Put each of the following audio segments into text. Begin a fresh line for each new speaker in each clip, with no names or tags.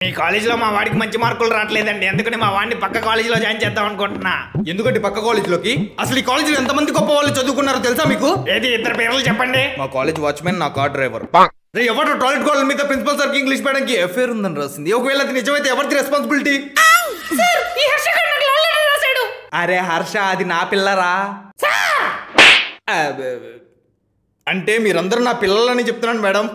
ఈ కాలేజీలో మా వాడికి మంచి మార్కులు రావట్లేదండి, ఎందుకని మా వాడిని పక్క కాలేజీలో జాయిన్ చేద్దాం అనుకుంటున్నా.
ఎందుకంటే పక్క కాలేజీలోకి అసలు ఈ కాలేజీలో ఎంతమంది గొప్ప వాళ్ళు చదువుకున్నారో తెలుసా మీకు?
ఏది ఇద్దరు పేర్లు చెప్పండి.
మా కాలేజ్ వాచ్మెన్, నా కార్ డ్రైవర్. ఎవరు టాయిలెట్ గోడల మీద ప్రిన్సిపల్ సార్ కి ఇంగ్లీష్ మేడంకి ఎఫ్ఐఆర్ ఉందని రాసింది. ఒకవేళ అది నిజమైతే ఎవరిది రెస్పాన్సిబిలిటీ? అరే హర్ష, అది నా పిల్లరా. అంటే మీరందరూ నా పిల్లలని చెప్తున్నాను మేడం.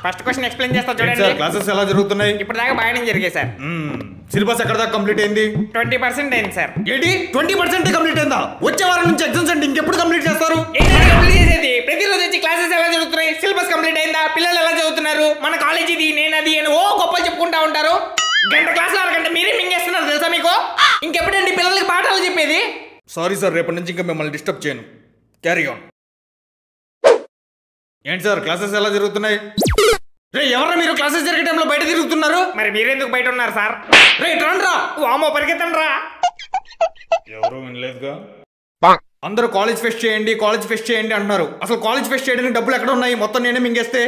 ఫస్ట్ క్వశ్చన్ ఎక్స్ప్లెయిన్ చేస్తా చూడండి.
క్లాసెస్ ఎలా జరుగుతున్నాయి?
ఇప్పుడు దాకా బాగానే జరిగాయి సార్.
సిలబస్ ఎక్కడ దాకా కంప్లీట్ అయింది?
20% అయింది సార్.
ఏంటి 20% కంప్లీట్ అయిందా? వచ్చే వారం నుంచి ఎగ్జామ్స్ అంటే ఇంకెప్పుడు కంప్లీట్ చేస్తారు?
కంప్లీట్ చేసేది ప్రతిరోజు వచ్చి క్లాసెస్ ఎలా జరుగుతున్నాయి, సిలబస్ కంప్లీట్ అయిందా, పిల్లలు ఎలా చదువుతున్నారు, మన కాలేజ్ ఇది, నేను అది అని ఓ గొప్ప చెప్పుకుంటా ఉంటారు. గంట క్లాసులు అరగంట మీరే మింగేస్తున్నారు తెలుసా మీకు? ఇంకెప్పుడండి పిల్లలకి పాఠాలు చెప్పేది?
సారీ సార్, రేపటి నుంచి ఇంకా మిమ్మల్ని డిస్టర్బ్ చేయను. Carry on. ఏంటి సార్ క్లాసెస్ ఎలా జరుగుతున్నాయి? రే ఎవరా మీరు క్లాసెస్ జరిగే టైంలో బయట తిరుగుతున్నారు?
మరి మీరెందుకు బయట ఉన్నారు సార్?
రే రండి రా.
వామో పరిగెత్తండి రా.
ఎవరు వినలేదుగా. అందరూ కాలేజ్ ఫెస్ట్ చేయండి, కాలేజ్ ఫెస్ట్ చేయండి అంటున్నారు. అసలు కాలేజ్ ఫెస్ట్ చేయడానికి డబ్బులు ఎక్కడ ఉన్నాయి? మొత్తం నేనే మింగేస్తే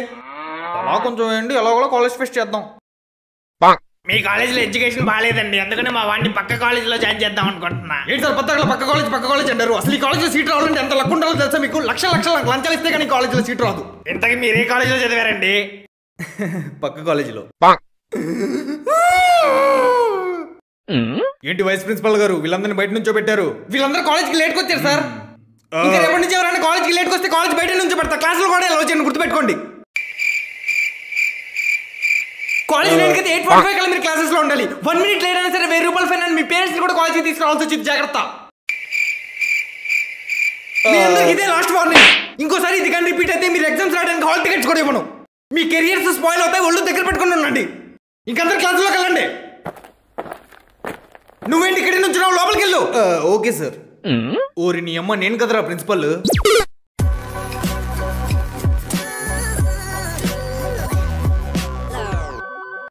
అలా కొంచెం వేయండి, అలా కూడా కాలేజ్ ఫెస్ట్ చేద్దాం.
మీ కాలేజీలో ఎడ్యుకేషన్ బాగాలేదండి, అందుకని మా వాడిని పక్క కాలేజీలో జాయిన్ చేద్దాం అనుకుంటున్నా.
ఏంటి సార్ పక్క కాలేజ్ అంటారు? అసలు ఈ కాలేజ్లో సీట్ రావాలంటే ఎంత లక్ ఉండాలో తెలుసా మీకు? లక్షల లంచాలు ఇస్తే కానీ కాలేజీలో సీట్ రాదు.
ఇంతకీ మీరు ఏ కాలేజీలో చదివారండి?
పక్క కాలేజీలో. ఏంటి వైస్ ప్రిన్సిపల్ గారు వీళ్ళందరినీ బయట నుంచో పెట్టారు?
వీళ్ళందరూ కాలేజ్కి లేట్కి వచ్చారు సార్. ఇంకా రేపటి నుంచి ఎవరైనా కాలేజ్కి లేట్కి వస్తే కాలేజ్ బయట నుంచి పెడతా. క్లాసులు కూడా ఎలా వచ్చాను గుర్తుపెట్టుకోండి. కాలేజ్ లేట్కైతే 8:45 కల్లా మీరు క్లాసెస్ లో ఉండాలి. 1 minute లేట్ అయినా సరే 1000 రూపాయలు ఫైన్ అని మీ పేరెంట్స్ కూడా కాలేజ్కి తీసుకురావాల్సి వచ్చింది. జాగ్రత్త. మీ అందరికి ఇదే లాస్ట్ వార్నింగ్. ఇంకోసారి ఇది కానీ రిపీట్ అయితే మీరు ఎగ్జామ్స్ రాయడానికి హాల్ టికెట్స్ కూడా ఇవ్వను. మీ కెరియర్స్ స్పాయిల్ అవుతాయి. ఒళ్ళు దగ్గర పెట్టుకుని ఉండండి. ఇంకందరు క్లాసులోకి వెళ్ళండి. నువ్వేంటి ఇక్కడ నుంచి లోపలికి వెళ్ళు.
Okay sir. ఓరి నీ అమ్మ, నేను కదరా ప్రిన్సిపల్.